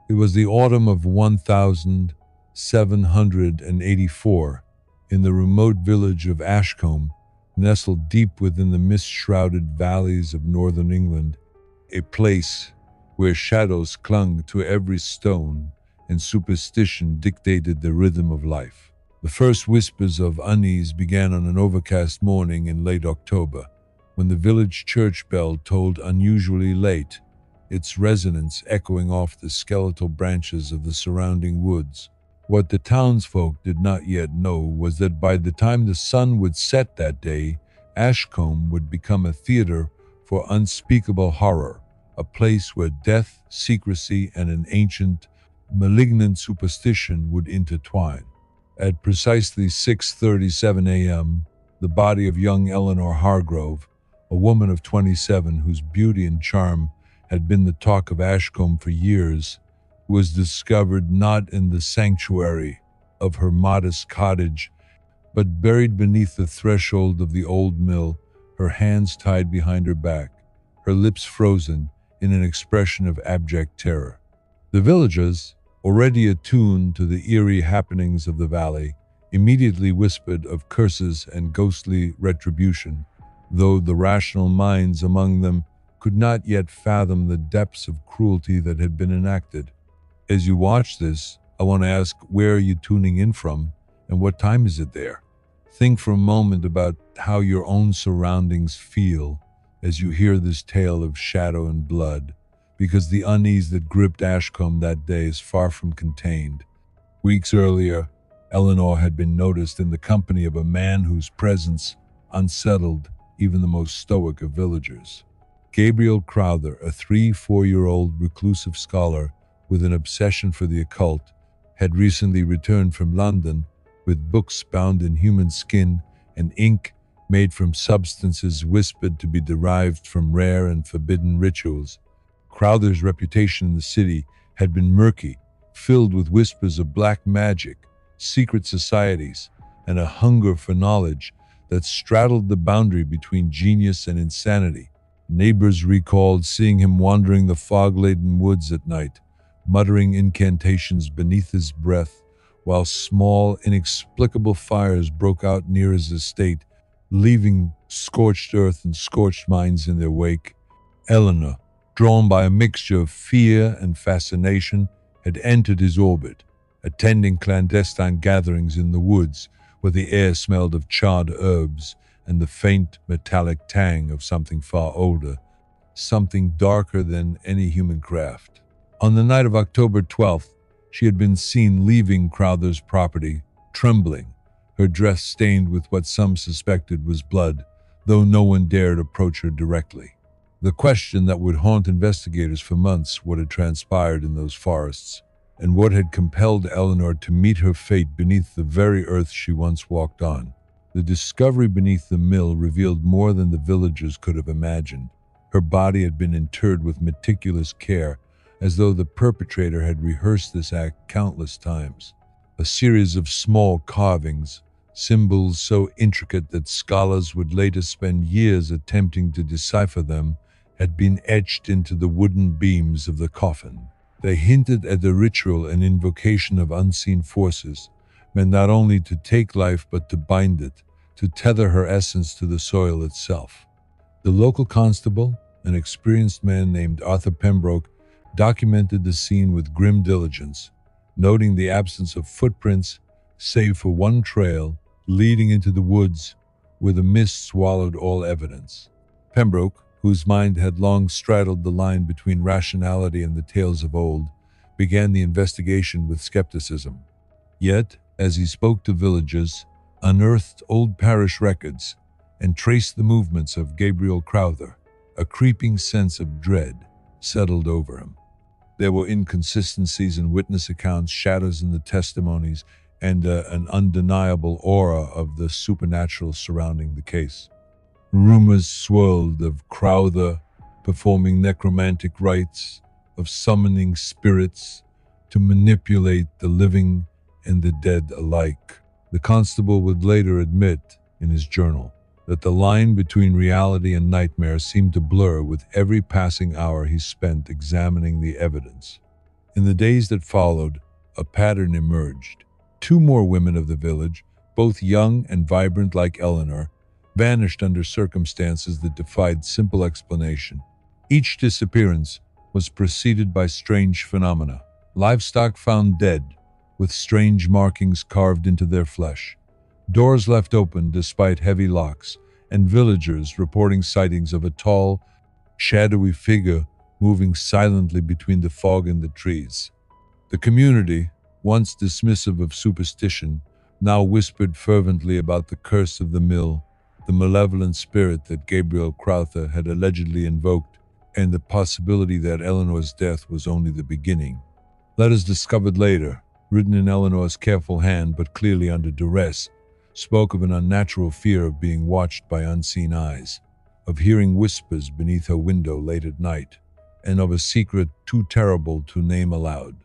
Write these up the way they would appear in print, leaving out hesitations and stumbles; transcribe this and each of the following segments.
It was the autumn of 1784 in the remote village of Ashcombe, nestled deep within the mist-shrouded valleys of northern England, a place where shadows clung to every stone and superstition dictated the rhythm of life. The first whispers of unease began on an overcast morning in late October, when the village church bell tolled unusually late, its resonance echoing off the skeletal branches of the surrounding woods. What the townsfolk did not yet know was that by the time the sun would set that day, Ashcombe would become a theater for unspeakable horror, a place where death, secrecy, and an ancient, malignant superstition would intertwine. At precisely 6:37 a.m., the body of young Eleanor Hargrove, a woman of 27 whose beauty and charm had been the talk of Ashcombe for years, was discovered not in the sanctuary of her modest cottage, but buried beneath the threshold of the old mill, her hands tied behind her back, her lips frozen in an expression of abject terror. The villagers, already attuned to the eerie happenings of the valley, immediately whispered of curses and ghostly retribution, though the rational minds among them could not yet fathom the depths of cruelty that had been enacted. As you watch this, I want to ask, where are you tuning in from and what time is it there? Think for a moment about how your own surroundings feel as you hear this tale of shadow and blood, because the unease that gripped Ashcombe that day is far from contained. Weeks earlier, Eleanor had been noticed in the company of a man whose presence unsettled even the most stoic of villagers. Gabriel Crowther, a 4-year-old reclusive scholar with an obsession for the occult, had recently returned from London with books bound in human skin and ink made from substances whispered to be derived from rare and forbidden rituals. Crowther's reputation in the city had been murky, filled with whispers of black magic, secret societies, and a hunger for knowledge that straddled the boundary between genius and insanity. Neighbors recalled seeing him wandering the fog-laden woods at night, muttering incantations beneath his breath, while small, inexplicable fires broke out near his estate, leaving scorched earth and scorched minds in their wake. Eleanor, drawn by a mixture of fear and fascination, had entered his orbit, attending clandestine gatherings in the woods where the air smelled of charred herbs and the faint metallic tang of something far older, something darker than any human craft. On the night of October 12th, she had been seen leaving Crowther's property, trembling, her dress stained with what some suspected was blood, though no one dared approach her directly. The question that would haunt investigators for months: what had transpired in those forests, and what had compelled Eleanor to meet her fate beneath the very earth she once walked on. The discovery beneath the mill revealed more than the villagers could have imagined. Her body had been interred with meticulous care, as though the perpetrator had rehearsed this act countless times. A series of small carvings, symbols so intricate that scholars would later spend years attempting to decipher them, had been etched into the wooden beams of the coffin. They hinted at the ritual and invocation of unseen forces, meant not only to take life but to bind it, to tether her essence to the soil itself. The local constable, an experienced man named Arthur Pembroke, documented the scene with grim diligence, noting the absence of footprints save for one trail leading into the woods where the mist swallowed all evidence. Pembroke, whose mind had long straddled the line between rationality and the tales of old, began the investigation with skepticism. Yet, as he spoke to villagers, unearthed old parish records, and traced the movements of Gabriel Crowther, a creeping sense of dread settled over him. There were inconsistencies in witness accounts, shadows in the testimonies, and an undeniable aura of the supernatural surrounding the case. Rumors swirled of Crowther performing necromantic rites, of summoning spirits to manipulate the living and the dead alike. The constable would later admit in his journal that the line between reality and nightmare seemed to blur with every passing hour he spent examining the evidence. In the days that followed, a pattern emerged. Two more women of the village, both young and vibrant like Eleanor, vanished under circumstances that defied simple explanation. Each disappearance was preceded by strange phenomena. Livestock found dead, with strange markings carved into their flesh. Doors left open despite heavy locks, and villagers reporting sightings of a tall, shadowy figure moving silently between the fog and the trees. The community, once dismissive of superstition, now whispered fervently about the curse of the mill, the malevolent spirit that Gabriel Crowther had allegedly invoked, and the possibility that Eleanor's death was only the beginning. Letters discovered later, written in Eleanor's careful hand but clearly under duress, spoke of an unnatural fear of being watched by unseen eyes, of hearing whispers beneath her window late at night, and of a secret too terrible to name aloud.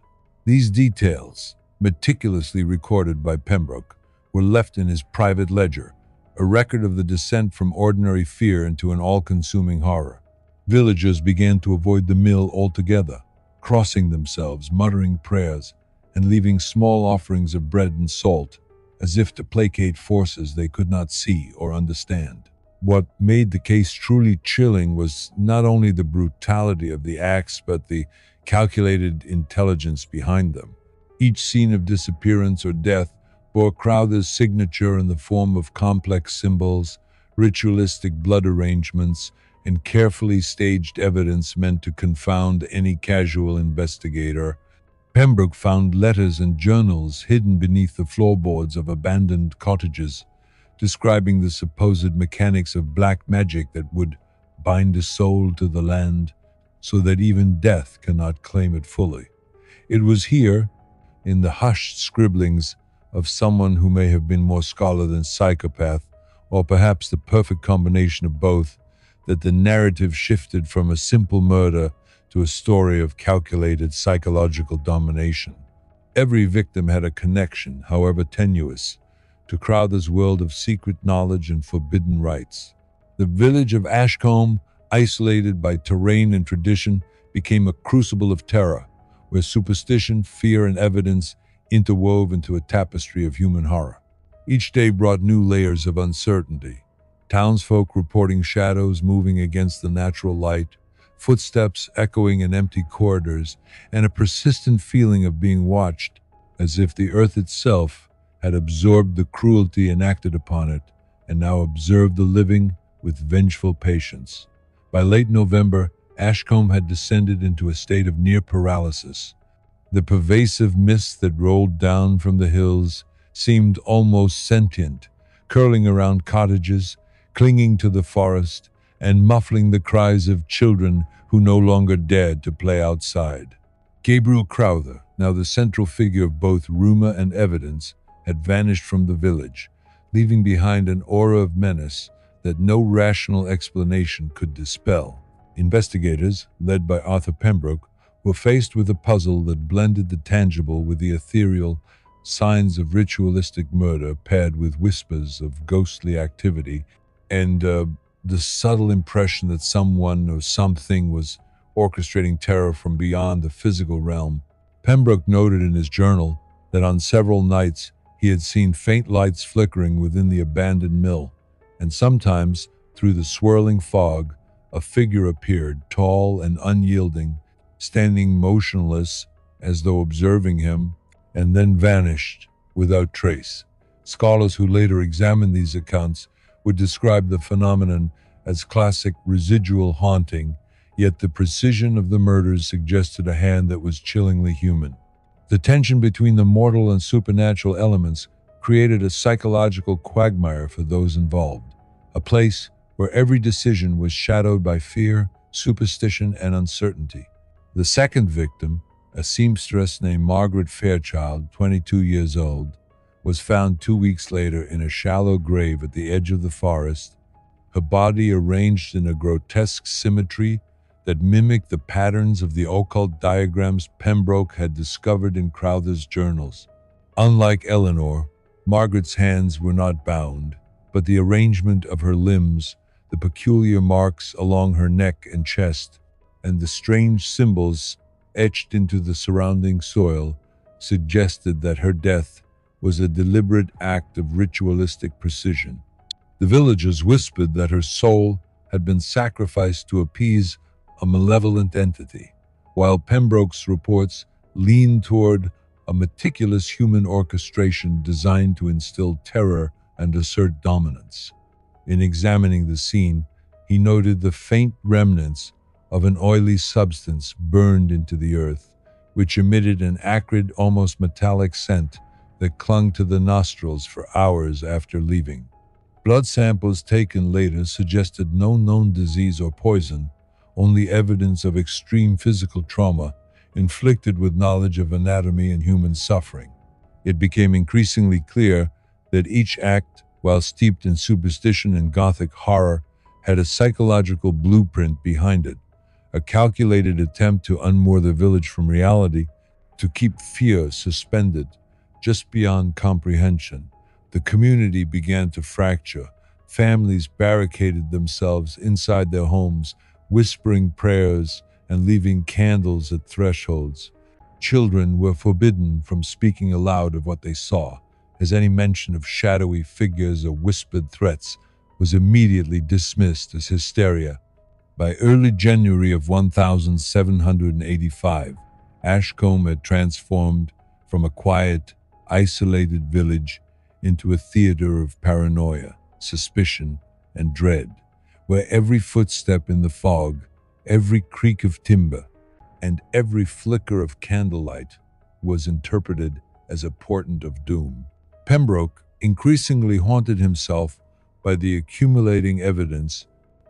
These details, meticulously recorded by Pembroke, were left in his private ledger, a record of the descent from ordinary fear into an all-consuming horror. Villagers began to avoid the mill altogether, crossing themselves, muttering prayers, and leaving small offerings of bread and salt, as if to placate forces they could not see or understand. What made the case truly chilling was not only the brutality of the acts, but the calculated intelligence behind them. Each scene of disappearance or death bore Crowther's signature in the form of complex symbols, ritualistic blood arrangements, and carefully staged evidence meant to confound any casual investigator. Pembroke found letters and journals hidden beneath the floorboards of abandoned cottages, describing the supposed mechanics of black magic that would bind a soul to the land so that even death cannot claim it fully. It was here, in the hushed scribblings of someone who may have been more scholar than psychopath, or perhaps the perfect combination of both, that the narrative shifted from a simple murder to a story of calculated psychological domination. Every victim had a connection, however tenuous, to Crowther's world of secret knowledge and forbidden rites. The village of Ashcombe, isolated by terrain and tradition, became a crucible of terror, where superstition, fear, and evidence interwove into a tapestry of human horror. Each day brought new layers of uncertainty. Townsfolk reporting shadows moving against the natural light, footsteps echoing in empty corridors, and a persistent feeling of being watched, as if the earth itself had absorbed the cruelty enacted upon it, and now observed the living with vengeful patience. By late November, Ashcombe had descended into a state of near paralysis. The pervasive mist that rolled down from the hills seemed almost sentient, curling around cottages, clinging to the forest, and muffling the cries of children who no longer dared to play outside. Gabriel Crowther, now the central figure of both rumor and evidence, had vanished from the village, leaving behind an aura of menace that no rational explanation could dispel. Investigators, led by Arthur Pembroke, were faced with a puzzle that blended the tangible with the ethereal, signs of ritualistic murder paired with whispers of ghostly activity, and the subtle impression that someone or something was orchestrating terror from beyond the physical realm. Pembroke noted in his journal that on several nights he had seen faint lights flickering within the abandoned mill, and sometimes, through the swirling fog, a figure appeared, tall and unyielding, standing motionless as though observing him, and then vanished without trace. Scholars who later examined these accounts would describe the phenomenon as classic residual haunting, yet the precision of the murders suggested a hand that was chillingly human. The tension between the mortal and supernatural elements created a psychological quagmire for those involved, a place where every decision was shadowed by fear, superstition, and uncertainty. The second victim, a seamstress named Margaret Fairchild, 22 years old, was found 2 weeks later in a shallow grave at the edge of the forest, her body arranged in a grotesque symmetry that mimicked the patterns of the occult diagrams Pembroke had discovered in Crowther's journals. Unlike Eleanor, Margaret's hands were not bound, but the arrangement of her limbs, the peculiar marks along her neck and chest, and the strange symbols etched into the surrounding soil, suggested that her death was a deliberate act of ritualistic precision. The villagers whispered that her soul had been sacrificed to appease a malevolent entity, while Pembroke's reports leaned toward a meticulous human orchestration designed to instill terror and assert dominance. In examining the scene, he noted the faint remnants of an oily substance burned into the earth, which emitted an acrid, almost metallic scent that clung to the nostrils for hours after leaving. Blood samples taken later suggested no known disease or poison, only evidence of extreme physical trauma inflicted with knowledge of anatomy and human suffering. It became increasingly clear that each act, while steeped in superstition and Gothic horror, had a psychological blueprint behind it, a calculated attempt to unmoor the village from reality, to keep fear suspended just beyond comprehension. The community began to fracture. Families barricaded themselves inside their homes, whispering prayers and leaving candles at thresholds. Children were forbidden from speaking aloud of what they saw, as any mention of shadowy figures or whispered threats was immediately dismissed as hysteria. By early January of 1785, Ashcombe had transformed from a quiet, isolated village into a theater of paranoia, suspicion, and dread, where every footstep in the fog, every creak of timber, and every flicker of candlelight was interpreted as a portent of doom. Pembroke increasingly haunted himself by the accumulating evidence,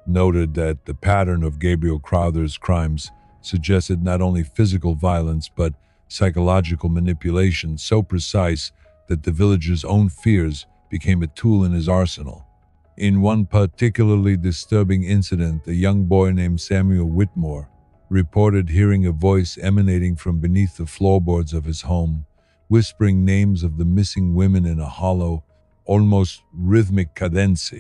noted that the pattern of Gabriel Crowther's crimes suggested not only physical violence but psychological manipulation so precise that the villagers' own fears became a tool in his arsenal. In one particularly disturbing incident, a young boy named Samuel Whitmore reported hearing a voice emanating from beneath the floorboards of his home, whispering names of the missing women in a hollow, almost rhythmic cadence.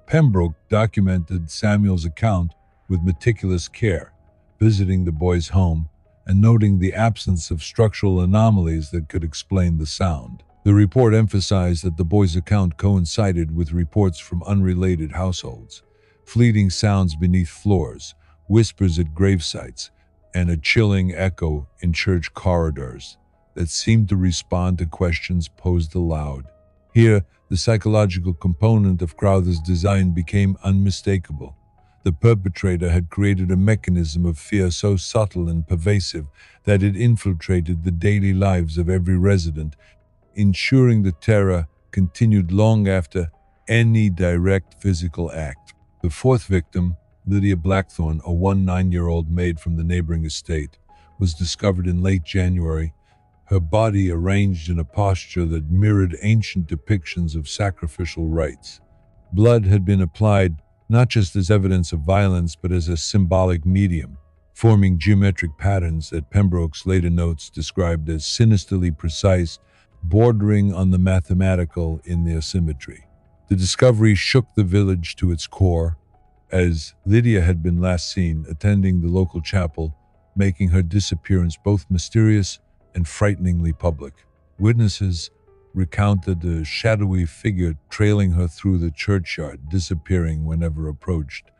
Pembroke documented Samuel's account with meticulous care, visiting the boy's home and noting the absence of structural anomalies that could explain the sound. The report emphasized that the boy's account coincided with reports from unrelated households, fleeting sounds beneath floors, whispers at gravesites, and a chilling echo in church corridors that seemed to respond to questions posed aloud. Here, the psychological component of Crowther's design became unmistakable. The perpetrator had created a mechanism of fear so subtle and pervasive that it infiltrated the daily lives of every resident, ensuring the terror continued long after any direct physical act. The fourth victim, Lydia Blackthorne, a 9-year-old maid from the neighboring estate, was discovered in late January, her body arranged in a posture that mirrored ancient depictions of sacrificial rites. Blood had been applied not just as evidence of violence but as a symbolic medium, forming geometric patterns that Pembroke's later notes described as sinisterly precise, bordering on the mathematical in their symmetry. The discovery shook the village to its core, as Lydia had been last seen attending the local chapel, making her disappearance both mysterious and frighteningly public. Witnesses recounted a shadowy figure trailing her through the churchyard, disappearing whenever approached.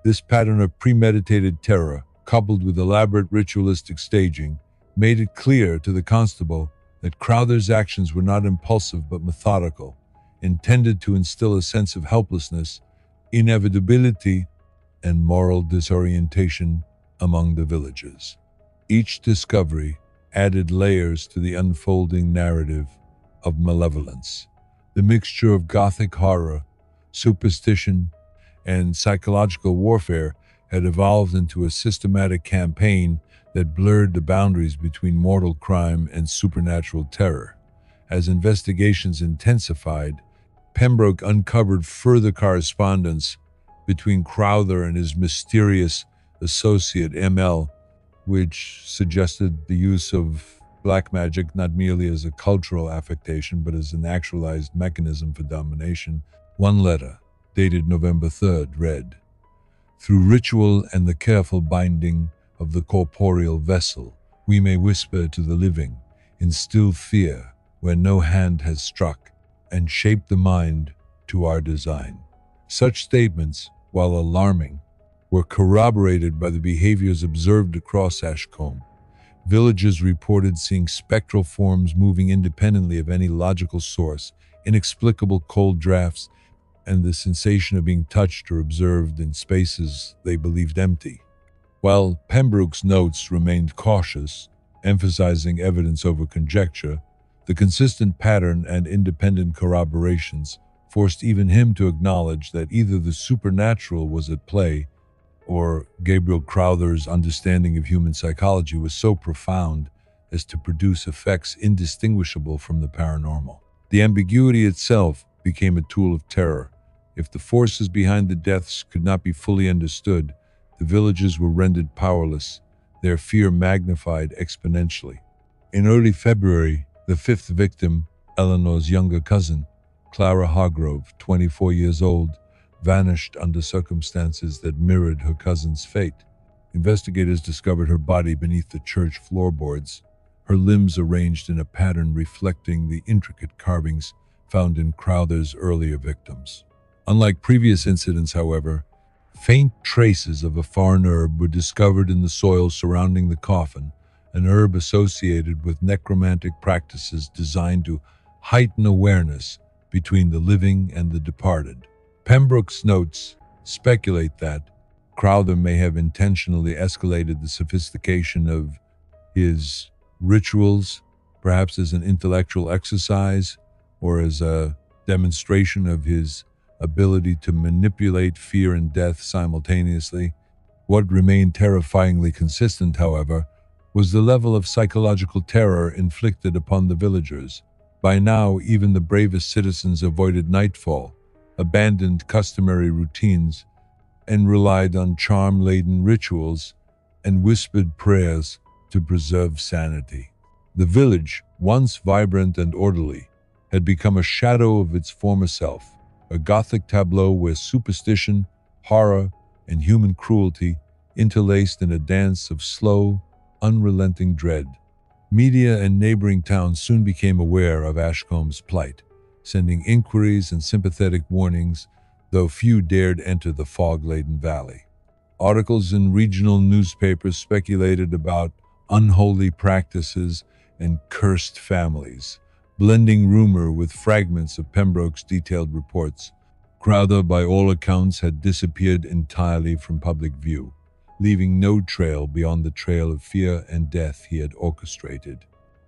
This pattern of premeditated terror, coupled with elaborate ritualistic staging, made it clear to the constable that Crowther's actions were not impulsive but methodical, intended to instill a sense of helplessness, inevitability, and moral disorientation among the villagers. Each discovery added layers to the unfolding narrative of malevolence. The mixture of Gothic horror, superstition, and psychological warfare had evolved into a systematic campaign that blurred the boundaries between mortal crime and supernatural terror. As investigations intensified, Pembroke uncovered further correspondence between Crowther and his mysterious associate ML, which suggested the use of black magic not merely as a cultural affectation but as an actualized mechanism for domination. One letter, dated November 3rd, read, "Through ritual and the careful binding of the corporeal vessel, We may whisper to the living, instill fear where no hand has struck, and shape the mind to our design. Such statements, while alarming, were corroborated by the behaviors observed across Ashcombe. Villagers reported seeing spectral forms moving independently of any logical source, inexplicable cold drafts, and the sensation of being touched or observed in spaces they believed empty. While Pembroke's notes remained cautious, emphasizing evidence over conjecture, the consistent pattern and independent corroborations forced even him to acknowledge that either the supernatural was at play or Gabriel Crowther's understanding of human psychology was so profound as to produce effects indistinguishable from the paranormal. The ambiguity itself became a tool of terror. If the forces behind the deaths could not be fully understood, the villagers were rendered powerless, their fear magnified exponentially. In early February, the fifth victim, Eleanor's younger cousin, Clara Hargrove, 24 years old, vanished under circumstances that mirrored her cousin's fate. Investigators discovered her body beneath the church floorboards, her limbs arranged in a pattern reflecting the intricate carvings found in Crowther's earlier victims. Unlike previous incidents, however, faint traces of a foreign herb were discovered in the soil surrounding the coffin, an herb associated with necromantic practices designed to heighten awareness between the living and the departed. Pembroke's notes speculate that Crowther may have intentionally escalated the sophistication of his rituals, perhaps as an intellectual exercise or as a demonstration of his ability to manipulate fear and death simultaneously. What remained terrifyingly consistent, however, was the level of psychological terror inflicted upon the villagers. By now, even the bravest citizens avoided nightfall, abandoned customary routines, and relied on charm-laden rituals and whispered prayers to preserve sanity. The village, once vibrant and orderly, had become a shadow of its former self, a Gothic tableau where superstition, horror, and human cruelty interlaced in a dance of slow, unrelenting dread. Media and neighboring towns soon became aware of Ashcombe's plight, sending inquiries and sympathetic warnings, though few dared enter the fog-laden valley. Articles in regional newspapers speculated about unholy practices and cursed families, blending rumor with fragments of Pembroke's detailed reports. Crowther, by all accounts, had disappeared entirely from public view, leaving no trail beyond the trail of fear and death he had orchestrated.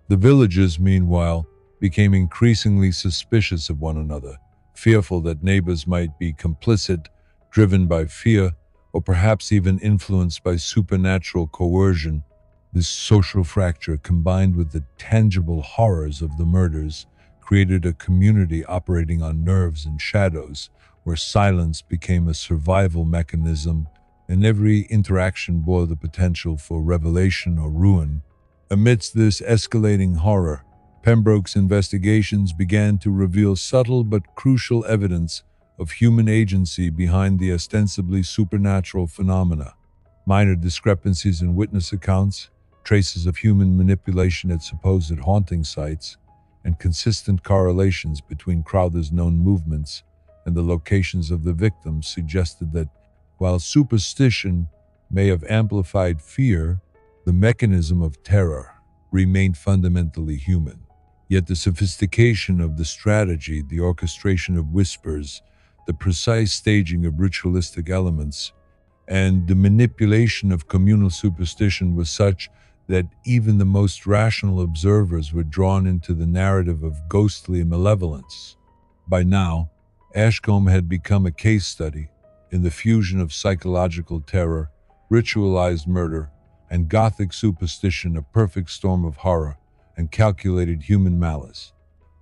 The villagers, meanwhile, became increasingly suspicious of one another, fearful that neighbors might be complicit, driven by fear, or perhaps even influenced by supernatural coercion. This social fracture, combined with the tangible horrors of the murders, created a community operating on nerves and shadows, where silence became a survival mechanism, and every interaction bore the potential for revelation or ruin. Amidst this escalating horror, Pembroke's investigations began to reveal subtle but crucial evidence of human agency behind the ostensibly supernatural phenomena. Minor discrepancies in witness accounts, traces of human manipulation at supposed haunting sites, and consistent correlations between Crowther's known movements and the locations of the victims suggested that, while superstition may have amplified fear, the mechanism of terror remained fundamentally human. Yet the sophistication of the strategy, the orchestration of whispers, the precise staging of ritualistic elements, and the manipulation of communal superstition was such that even the most rational observers were drawn into the narrative of ghostly malevolence. By now, Ashcombe had become a case study in the fusion of psychological terror, ritualized murder, and Gothic superstition, a perfect storm of horror and calculated human malice.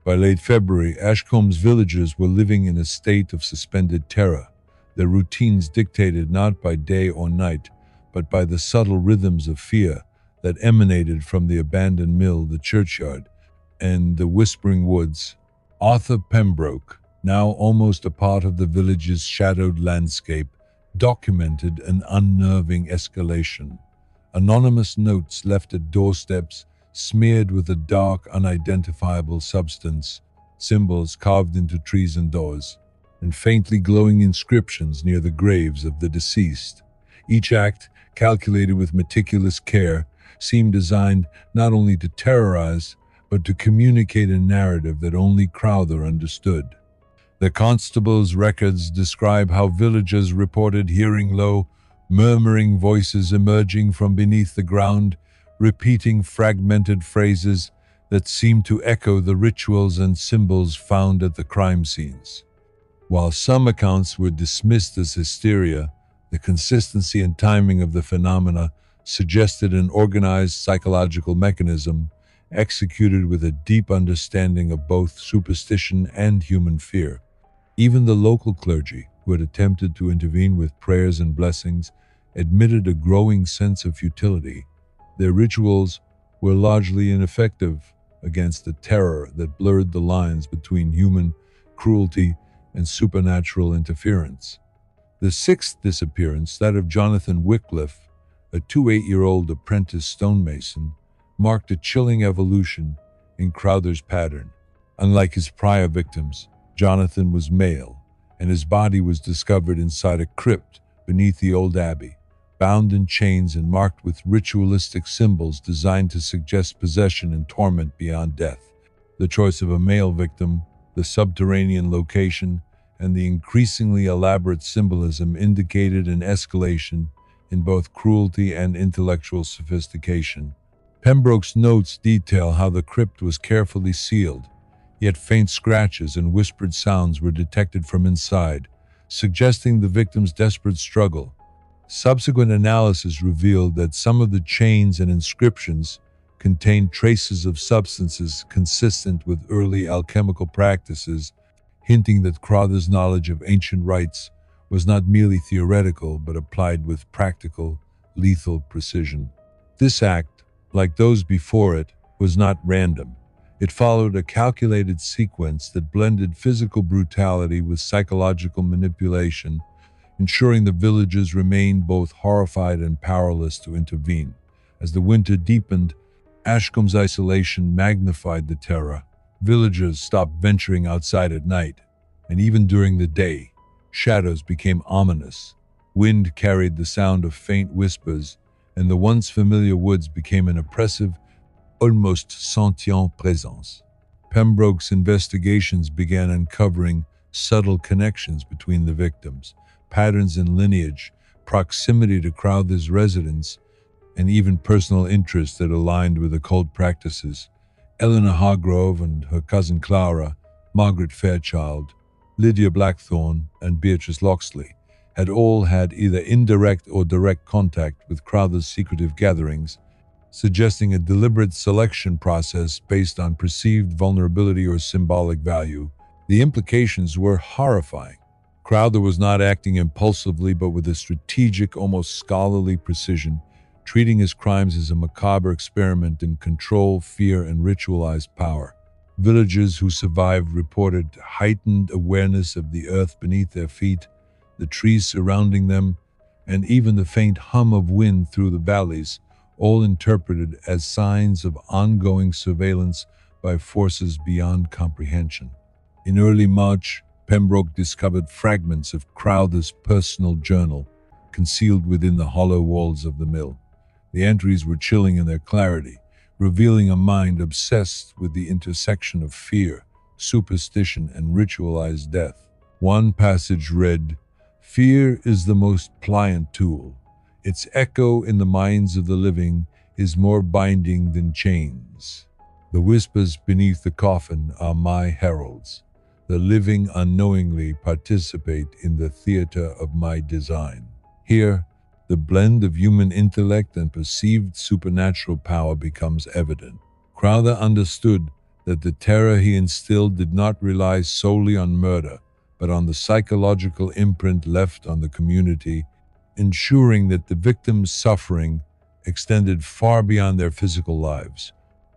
By late February, Ashcombe's villagers were living in a state of suspended terror, their routines dictated not by day or night, but by the subtle rhythms of fear that emanated from the abandoned mill, the churchyard, and the whispering woods. Arthur Pembroke, now almost a part of the village's shadowed landscape, documented an unnerving escalation. Anonymous notes left at doorsteps, smeared with a dark, unidentifiable substance, symbols carved into trees and doors, and faintly glowing inscriptions near the graves of the deceased. Each act, calculated with meticulous care, seemed designed not only to terrorize, but to communicate a narrative that only Crowther understood. The constable's records describe how villagers reported hearing low, murmuring voices emerging from beneath the ground, repeating fragmented phrases that seemed to echo the rituals and symbols found at the crime scenes. While some accounts were dismissed as hysteria, the consistency and timing of the phenomena suggested an organized psychological mechanism executed with a deep understanding of both superstition and human fear. Even the local clergy, who had attempted to intervene with prayers and blessings, admitted a growing sense of futility. Their rituals were largely ineffective against the terror that blurred the lines between human cruelty and supernatural interference. The sixth disappearance, that of Jonathan Wycliffe, a 28-year-old apprentice stonemason, marked a chilling evolution in Crowther's pattern. Unlike his prior victims, Jonathan was male, and his body was discovered inside a crypt beneath the old abbey, bound in chains and marked with ritualistic symbols designed to suggest possession and torment beyond death. The choice of a male victim, the subterranean location, and the increasingly elaborate symbolism indicated an escalation in both cruelty and intellectual sophistication. Pembroke's notes detail how the crypt was carefully sealed, yet faint scratches and whispered sounds were detected from inside, suggesting the victim's desperate struggle. Subsequent analysis revealed that some of the chains and inscriptions contained traces of substances consistent with early alchemical practices, hinting that Crowther's knowledge of ancient rites was not merely theoretical but applied with practical, lethal precision. This act, like those before it, was not random. It followed a calculated sequence that blended physical brutality with psychological manipulation, ensuring the villagers remained both horrified and powerless to intervene. As the winter deepened, Ashcombe's isolation magnified the terror. Villagers stopped venturing outside at night, and even during the day, shadows became ominous. Wind carried the sound of faint whispers, and the once familiar woods became an oppressive, almost sentient presence. Pembroke's investigations began uncovering subtle connections between the victims, patterns in lineage, proximity to Crowther's residence, and even personal interests that aligned with occult practices. Eleanor Hargrove and her cousin Clara, Margaret Fairchild, Lydia Blackthorne, and Beatrice Loxley had all had either indirect or direct contact with Crowther's secretive gatherings, suggesting a deliberate selection process based on perceived vulnerability or symbolic value. The implications were horrifying. Crowther was not acting impulsively but with a strategic, almost scholarly precision, treating his crimes as a macabre experiment in control, fear, and ritualized power. Villagers who survived reported heightened awareness of the earth beneath their feet, the trees surrounding them, and even the faint hum of wind through the valleys, all interpreted as signs of ongoing surveillance by forces beyond comprehension. In early March, Pembroke discovered fragments of Crowther's personal journal concealed within the hollow walls of the mill. The entries were chilling in their clarity, revealing a mind obsessed with the intersection of fear, superstition, and ritualized death. One passage read, "Fear is the most pliant tool. Its echo in the minds of the living is more binding than chains. The whispers beneath the coffin are my heralds. The living unknowingly participate in the theater of my design." Here, the blend of human intellect and perceived supernatural power becomes evident. Crowther understood that the terror he instilled did not rely solely on murder, but on the psychological imprint left on the community, ensuring that the victims' suffering extended far beyond their physical lives.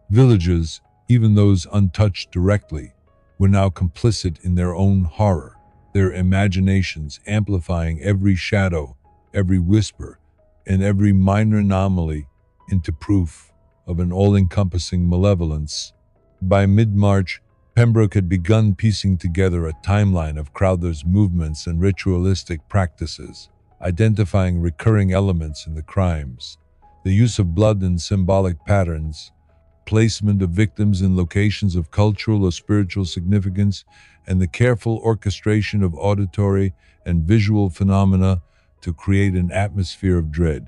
Villagers, even those untouched directly, were now complicit in their own horror, their imaginations amplifying every shadow, every whisper, and every minor anomaly into proof of an all-encompassing malevolence. By mid-March, Pembroke had begun piecing together a timeline of Crowther's movements and ritualistic practices, identifying recurring elements in the crimes. The use of blood in symbolic patterns, placement of victims in locations of cultural or spiritual significance, and the careful orchestration of auditory and visual phenomena to create an atmosphere of dread.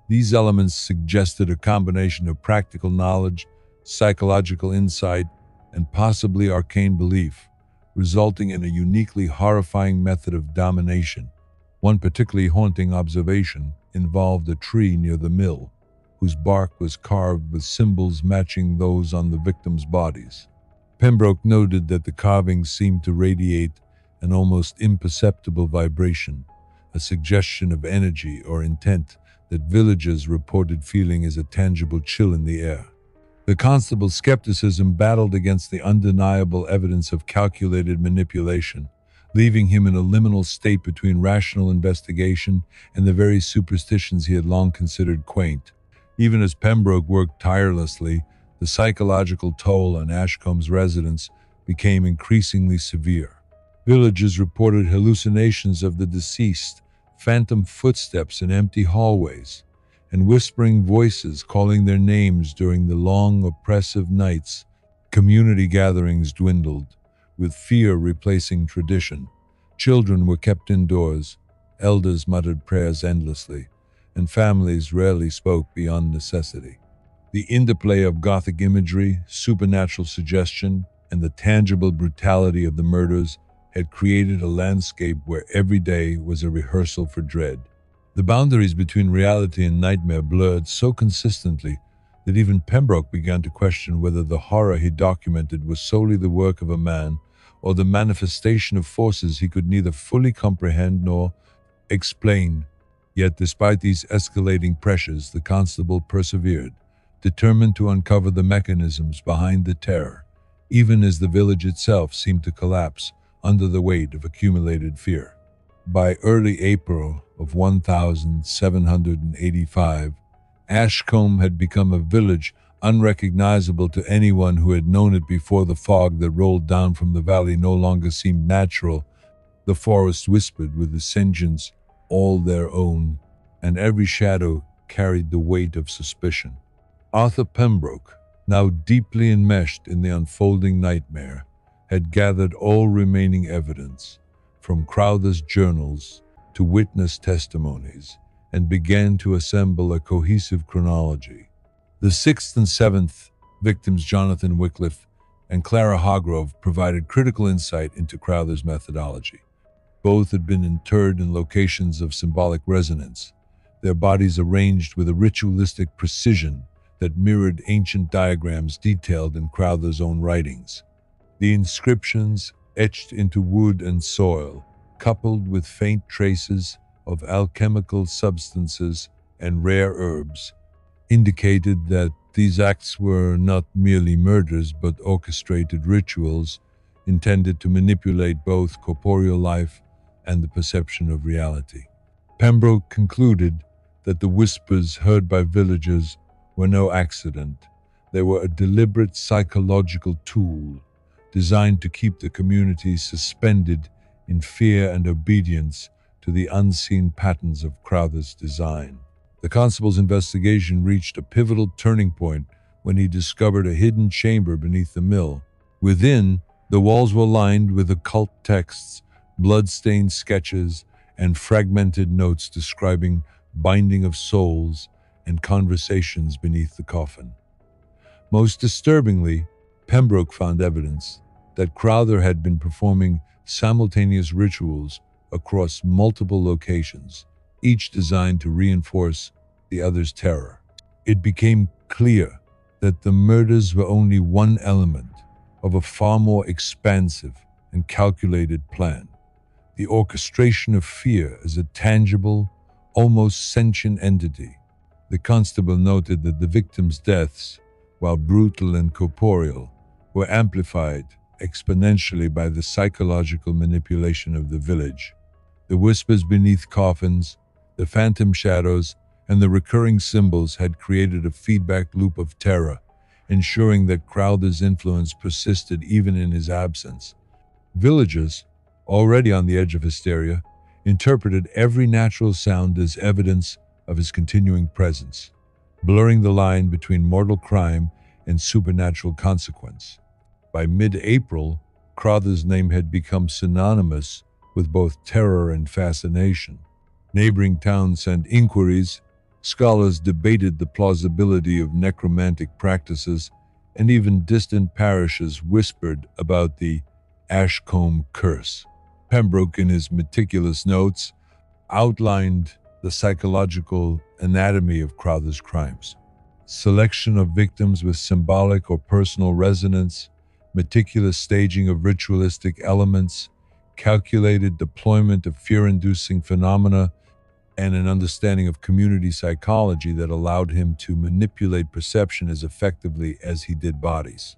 These elements suggested a combination of practical knowledge, psychological insight, and possibly arcane belief, resulting in a uniquely horrifying method of domination. One particularly haunting observation involved a tree near the mill, whose bark was carved with symbols matching those on the victims' bodies. Pembroke noted that the carvings seemed to radiate an almost imperceptible vibration, a suggestion of energy or intent that villagers reported feeling as a tangible chill in the air. The constable's skepticism battled against the undeniable evidence of calculated manipulation, leaving him in a liminal state between rational investigation and the very superstitions he had long considered quaint. Even as Pembroke worked tirelessly, the psychological toll on Ashcombe's residents became increasingly severe. Villagers reported hallucinations of the deceased, phantom footsteps in empty hallways, and whispering voices calling their names during the long, oppressive nights. Community gatherings dwindled, with fear replacing tradition. Children were kept indoors, elders muttered prayers endlessly, and families rarely spoke beyond necessity. The interplay of Gothic imagery, supernatural suggestion, and the tangible brutality of the murders had created a landscape where every day was a rehearsal for dread. The boundaries between reality and nightmare blurred so consistently that even Pembroke began to question whether the horror he documented was solely the work of a man or the manifestation of forces he could neither fully comprehend nor explain. Yet despite these escalating pressures, the constable persevered, determined to uncover the mechanisms behind the terror, even as the village itself seemed to collapse under the weight of accumulated fear. By early April of 1785, Ashcombe had become a village unrecognizable to anyone who had known it before. The fog that rolled down from the valley no longer seemed natural. The forest whispered with a sentience all their own, and every shadow carried the weight of suspicion. Arthur Pembroke, now deeply enmeshed in the unfolding nightmare, had gathered all remaining evidence, from Crowther's journals to witness testimonies, and began to assemble a cohesive chronology. The sixth and seventh victims, Jonathan Wycliffe and Clara Hargrove, provided critical insight into Crowther's methodology. Both had been interred in locations of symbolic resonance, their bodies arranged with a ritualistic precision that mirrored ancient diagrams detailed in Crowther's own writings. The inscriptions, etched into wood and soil, coupled with faint traces of alchemical substances and rare herbs, indicated that these acts were not merely murders but orchestrated rituals intended to manipulate both corporeal life and the perception of reality. Pembroke concluded that the whispers heard by villagers were no accident. They were a deliberate psychological tool designed to keep the community suspended in fear and obedience to the unseen patterns of Crowther's design. The constable's investigation reached a pivotal turning point when he discovered a hidden chamber beneath the mill. Within, the walls were lined with occult texts, blood-stained sketches, and fragmented notes describing binding of souls and conversations beneath the coffin. Most disturbingly, Pembroke found evidence that Crowther had been performing simultaneous rituals across multiple locations, each designed to reinforce the other's terror. It became clear that the murders were only one element of a far more expansive and calculated plan. The orchestration of fear as a tangible, almost sentient entity. The constable noted that the victims' deaths, while brutal and corporeal, were amplified exponentially by the psychological manipulation of the village. The whispers beneath coffins, the phantom shadows, and the recurring symbols had created a feedback loop of terror, ensuring that Crowther's influence persisted even in his absence. Villagers, already on the edge of hysteria, interpreted every natural sound as evidence of his continuing presence, blurring the line between mortal crime and supernatural consequence. By mid-April, Crowther's name had become synonymous with both terror and fascination. Neighboring towns sent inquiries, scholars debated the plausibility of necromantic practices, and even distant parishes whispered about the Ashcombe curse. Pembroke, in his meticulous notes, outlined the psychological anatomy of Crowther's crimes. Selection of victims with symbolic or personal resonance, meticulous staging of ritualistic elements, calculated deployment of fear-inducing phenomena, and an understanding of community psychology that allowed him to manipulate perception as effectively as he did bodies.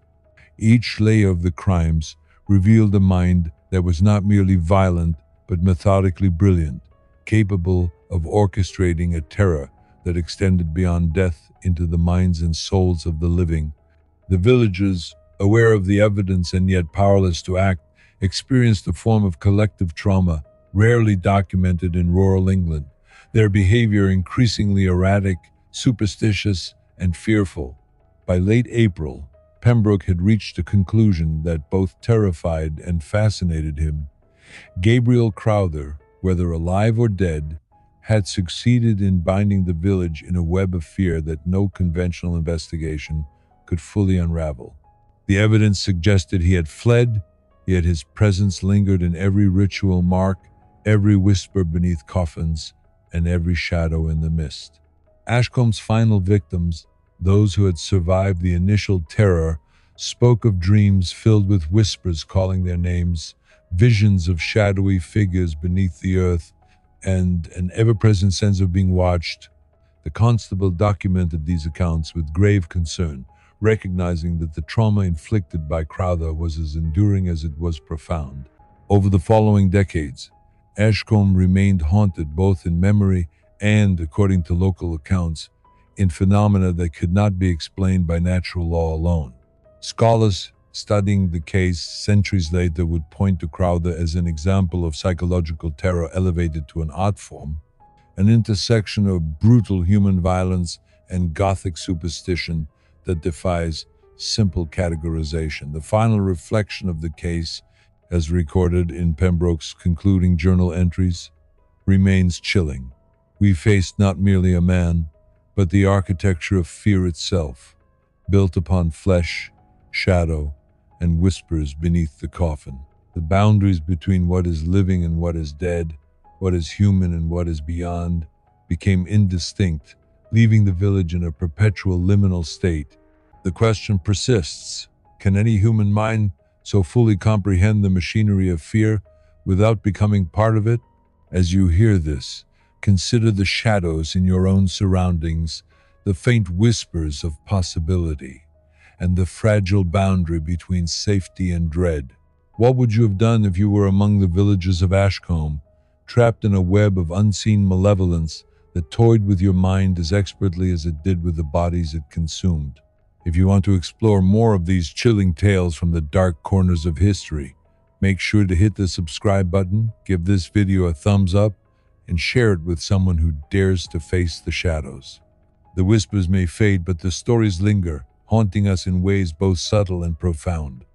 Each layer of the crimes revealed a mind that was not merely violent but methodically brilliant, capable of orchestrating a terror that extended beyond death into the minds and souls of the living. The villagers, aware of the evidence and yet powerless to act, experienced a form of collective trauma rarely documented in rural England, their behavior increasingly erratic, superstitious, and fearful. By late April, Pembroke had reached a conclusion that both terrified and fascinated him. Gabriel Crowther, whether alive or dead, had succeeded in binding the village in a web of fear that no conventional investigation could fully unravel. The evidence suggested he had fled, yet his presence lingered in every ritual mark, every whisper beneath coffins, and every shadow in the mist. Ashcombe's final victims, those who had survived the initial terror, spoke of dreams filled with whispers calling their names, visions of shadowy figures beneath the earth, and an ever-present sense of being watched. The constable documented these accounts with grave concern, recognizing that the trauma inflicted by Crowther was as enduring as it was profound. Over the following decades, Ashcombe remained haunted both in memory and, according to local accounts, in phenomena that could not be explained by natural law alone. Scholars studying the case centuries later would point to Crowther as an example of psychological terror elevated to an art form, an intersection of brutal human violence and Gothic superstition that defies simple categorization. The final reflection of the case, as recorded in Pembroke's concluding journal entries, remains chilling. We faced not merely a man, but the architecture of fear itself, built upon flesh, shadow, and whispers beneath the coffin. The boundaries between what is living and what is dead, what is human and what is beyond, became indistinct, leaving the village in a perpetual liminal state. The question persists: can any human mind so fully comprehend the machinery of fear without becoming part of it? As you hear this, consider the shadows in your own surroundings, the faint whispers of possibility, and the fragile boundary between safety and dread. What would you have done if you were among the villagers of Ashcombe, trapped in a web of unseen malevolence that toyed with your mind as expertly as it did with the bodies it consumed? If you want to explore more of these chilling tales from the dark corners of history, make sure to hit the subscribe button, give this video a thumbs up, and share it with someone who dares to face the shadows. The whispers may fade, but the stories linger, haunting us in ways both subtle and profound.